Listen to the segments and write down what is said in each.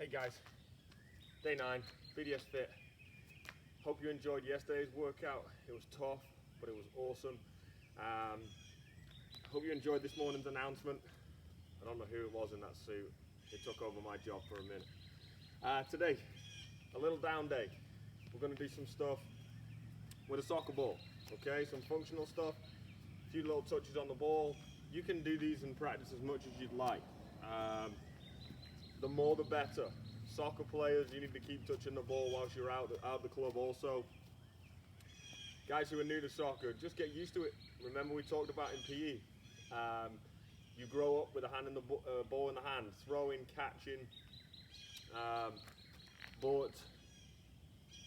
Hey guys, day 9, BDS Fit. Hope you enjoyed yesterday's workout. It was tough, but it was awesome. Hope you enjoyed this morning's announcement. I don't know who it was in that suit. It took over my job for a minute. Today, a little down day. We're going to do some stuff with a soccer ball, okay? Some functional stuff, a few little touches on the ball. You can do these in practice as much as you'd like. The more the better. Soccer players, you need to keep touching the ball whilst you're out the club also. Guys who are new to soccer, just get used to it. Remember we talked about in PE. You grow up with a hand in the ball in the hand, throwing, catching, but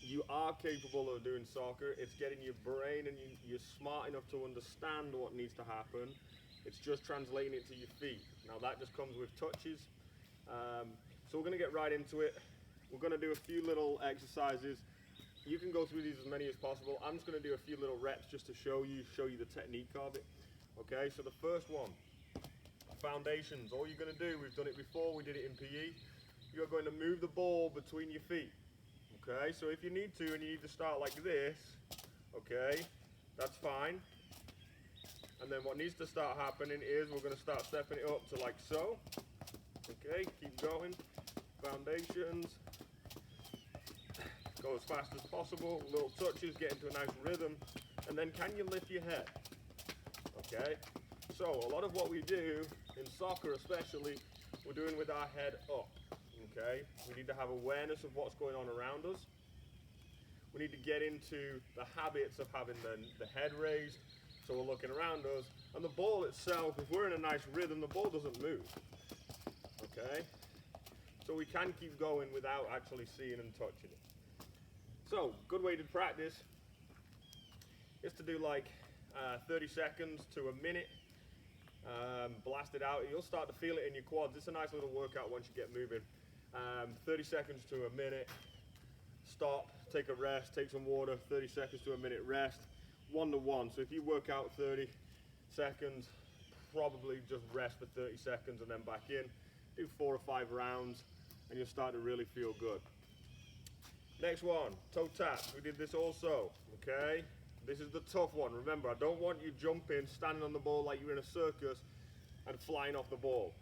you are capable of doing soccer. It's getting your brain and you're smart enough to understand what needs to happen. It's just translating it to your feet. Now that just comes with touches. So we're going to get right into it. We're going to do a few little exercises. You can go through these as many as possible. I'm just going to do a few little reps just to show you the technique of it. Okay, so the first one, foundations. All you're going to do, we've done it before, we did it in PE. You're going to move the ball between your feet. Okay, so if you need to and you need to start like this, okay, that's fine. And then what needs to start happening is we're going to start stepping it up to like so. Okay, keep going. Foundations. Go as fast as possible. Little touches, get into a nice rhythm. And then can you lift your head? Okay, so a lot of what we do in soccer especially, we're doing with our head up. Okay, we need to have awareness of what's going on around us. We need to get into the habits of having the head raised, so we're looking around us. And the ball itself, if we're in a nice rhythm, the ball doesn't move. Okay, so we can keep going without actually seeing and touching it. So, good way to practice is to do like 30 seconds to a minute. Blast it out. You'll start to feel it in your quads. It's a nice little workout once you get moving. 30 seconds to a minute. Stop, take a rest, take some water. 30 seconds to a minute rest. 1 to 1. So if you work out 30 seconds, probably just rest for 30 seconds and then back in. Do 4 or 5 rounds and you'll start to really feel good. Next one, toe taps. We did this also, okay? This is the tough one. Remember, I don't want you jumping, standing on the ball like you're in a circus and flying off the ball.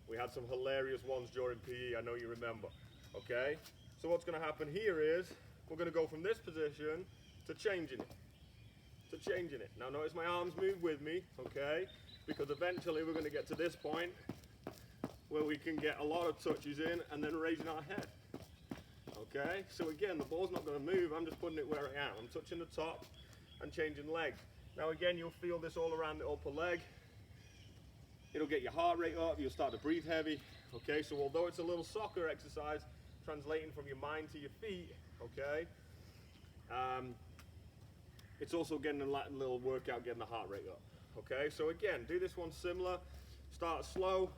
We had some hilarious ones during PE, I know you remember, okay? So what's gonna happen here is, we're gonna go from this position to changing it. Now notice my arms move with me, okay? Because eventually we're gonna get to this point where we can get a lot of touches in and then raising our head. Okay, so again, the ball's not going to move, I'm just putting it where I am. I'm touching the top and changing legs. Now again, you'll feel this all around the upper leg. It'll get your heart rate up, you'll start to breathe heavy. Okay, so although it's a little soccer exercise, translating from your mind to your feet, okay, it's also getting a little workout, getting the heart rate up. Okay, so again, do this one similar. Start slow,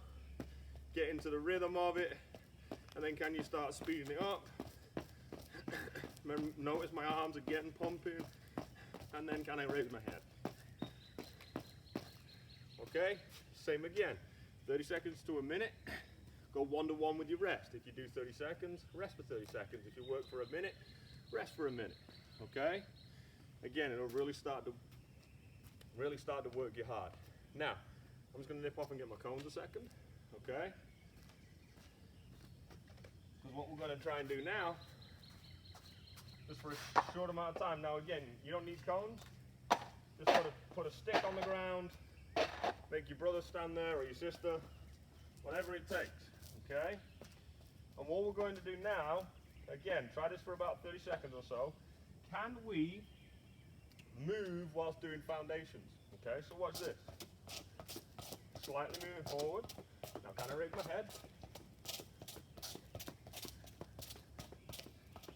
get into the rhythm of it, and then can you start speeding it up? Notice my arms are getting pumping, and then can I raise my head? Okay, same again. 30 seconds to a minute. Go 1 to 1 with your rest. If you do 30 seconds, rest for 30 seconds. If you work for a minute, rest for a minute. Okay? Again, it'll really start to work you hard. Now, I'm just going to nip off and get my cones a second. Okay? Because what we're going to try and do now, just for a short amount of time. Now again, you don't need cones. Just put a stick on the ground, make your brother stand there or your sister, whatever it takes, okay? And what we're going to do now, again, try this for about 30 seconds or so. Can we move whilst doing foundations? Okay, so watch this. Slightly moving forward. Now can I raise my head?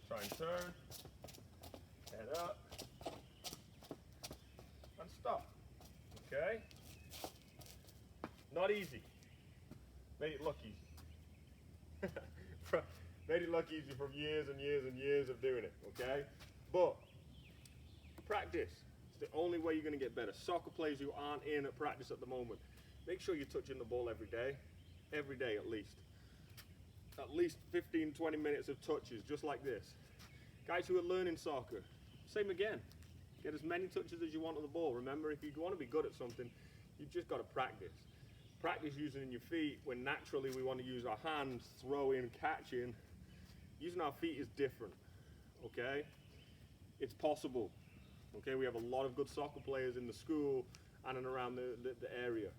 Try and turn, head up, and stop, okay? Not easy. Made it look easy. Made it look easy from years and years and years of doing it, okay? But practice. It's the only way you're going to get better. Soccer players who aren't in at practice at the moment, make sure you're touching the ball every day at least. at least 15-20 minutes of touches just like this. Guys who are learning soccer, same again. Get as many touches as you want on the ball. Remember, if you want to be good at something, you've just got to practice. Practice using your feet when naturally we want to use our hands, throwing, catching. Using our feet is different, okay? It's possible, okay? We have a lot of good soccer players in the school and around the area.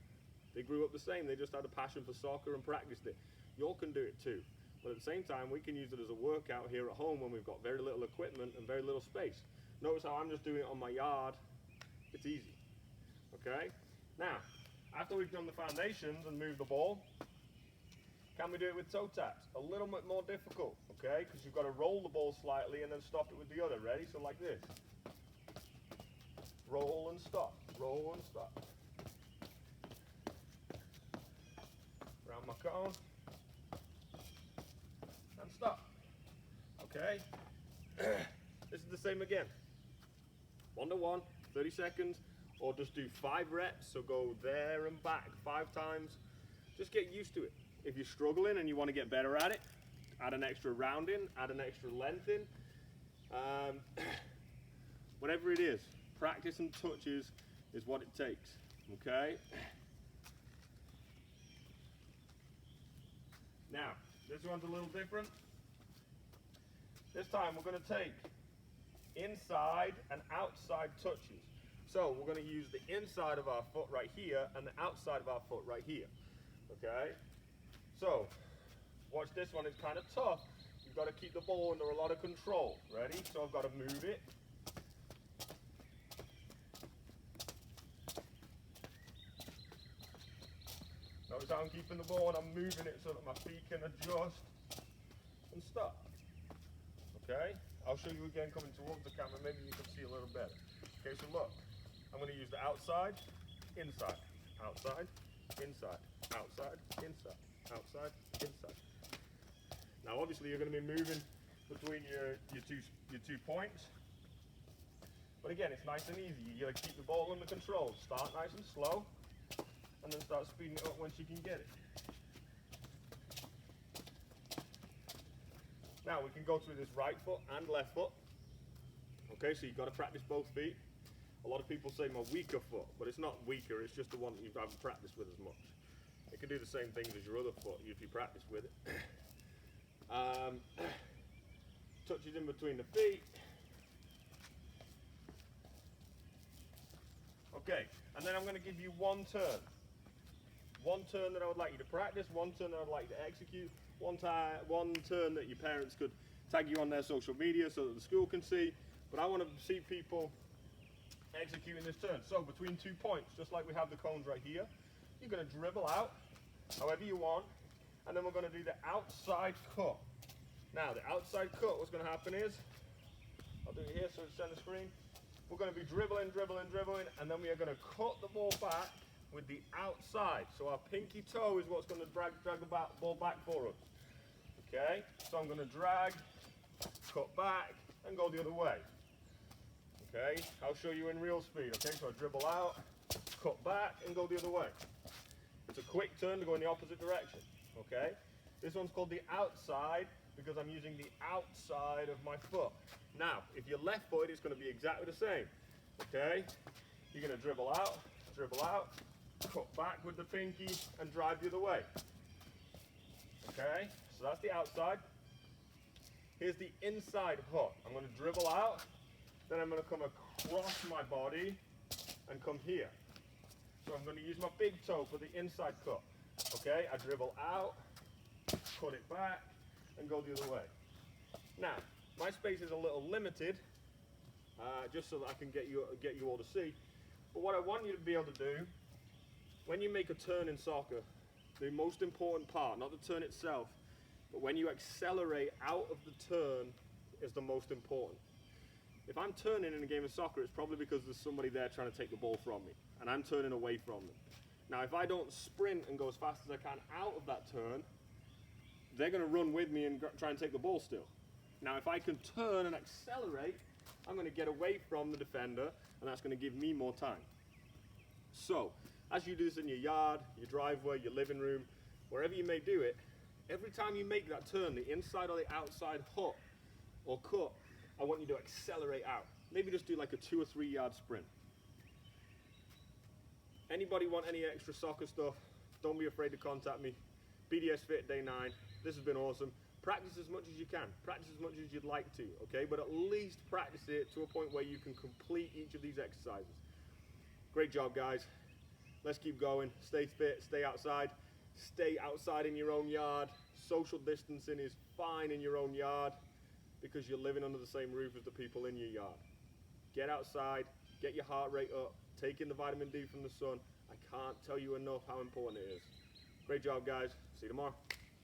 They grew up the same. They just had a passion for soccer and practiced it. You all can do it too. But at the same time, we can use it as a workout here at home when we've got very little equipment and very little space. Notice how I'm just doing it on my yard. It's easy, okay? Now, after we've done the foundations and moved the ball, can we do it with toe taps? A little bit more difficult, okay? Because you've got to roll the ball slightly and then stop it with the other. Ready? So like this. Roll and stop. Roll and stop. Around my cone. And stop. Okay? This is the same again. 1-to-1, 30 seconds, or just do 5 reps, so go there and back 5 times. Just get used to it. If you're struggling and you want to get better at it, add an extra round in, add an extra length in. Whatever it is, practice and touches is what it takes, okay? Now, this one's a little different. This time we're going to take inside and outside touches. So we're going to use the inside of our foot right here and the outside of our foot right here. Okay? So, watch this one. It's kind of tough. You've got to keep the ball under a lot of control. Ready? So I've got to move it. Notice how I'm keeping the ball and I'm moving it so that my feet can adjust and stop. Okay? I'll show you again coming towards the camera, maybe you can see a little better. Okay, so look, I'm going to use the outside, inside, outside, inside, outside, inside, outside, inside. Now obviously you're going to be moving between your two points, but again it's nice and easy. You got to keep the ball under control. Start nice and slow, and then start speeding it up once you can get it. Now we can go through this right foot and left foot. Okay, so you've got to practice both feet. A lot of people say my weaker foot, but it's not weaker, it's just the one that you haven't practiced with as much. It can do the same things as your other foot if you practice with it. Touches in between the feet. Okay, and then I'm going to give you one turn. One turn that I would like you to practice, one turn that I'd like you to execute, one turn that your parents could tag you on their social media so that the school can see. But I want to see people executing this turn. So between 2 points, just like we have the cones right here, you're going to dribble out however you want, and then we're going to do the outside cut. Now the outside cut, what's going to happen is, I'll do it here so it's on the screen. We're going to be dribbling, and then we are going to cut the ball back with the outside. So our pinky toe is what's going to drag the ball back for us. Okay, so I'm going to drag, cut back, and go the other way. Okay, I'll show you in real speed. Okay, so I dribble out, cut back, and go the other way. It's a quick turn to go in the opposite direction. Okay, this one's called the outside because I'm using the outside of my foot. Now, if you're left footed, it's going to be exactly the same. Okay, you're going to dribble out, cut back with the pinky, and drive the other way. Okay, so that's the outside. Here's the inside hook. I'm going to dribble out, then I'm going to come across my body and come here. So I'm going to use my big toe for the inside cut. Okay, I dribble out, cut it back, and go the other way. Now, my space is a little limited, just so that I can get you all to see. But what I want you to be able to do, when you make a turn in soccer, the most important part, not the turn itself, but when you accelerate out of the turn is the most important. If I'm turning in a game of soccer, it's probably because there's somebody there trying to take the ball from me, and I'm turning away from them. Now, if I don't sprint and go as fast as I can out of that turn, they're going to run with me and try and take the ball still. Now, if I can turn and accelerate, I'm going to get away from the defender, and that's going to give me more time. So, as you do this in your yard, your driveway, your living room, wherever you may do it, Every time you make that turn, the inside or the outside hook or cut, I want you to accelerate out. Maybe just do like a 2 or 3 yard sprint. Anybody want any extra soccer stuff? Don't be afraid to contact me. BDS Fit Day 9. This has been awesome. Practice as much as you can. Practice as much as you'd like to, okay? But at least practice it to a point where you can complete each of these exercises. Great job, guys. Let's keep going. Stay fit, stay outside. Stay outside in your own yard. Social distancing is fine in your own yard because you're living under the same roof as the people in your yard. Get outside, get your heart rate up, take in the vitamin D from the sun. I can't tell you enough how important it is. Great job, guys. See you tomorrow.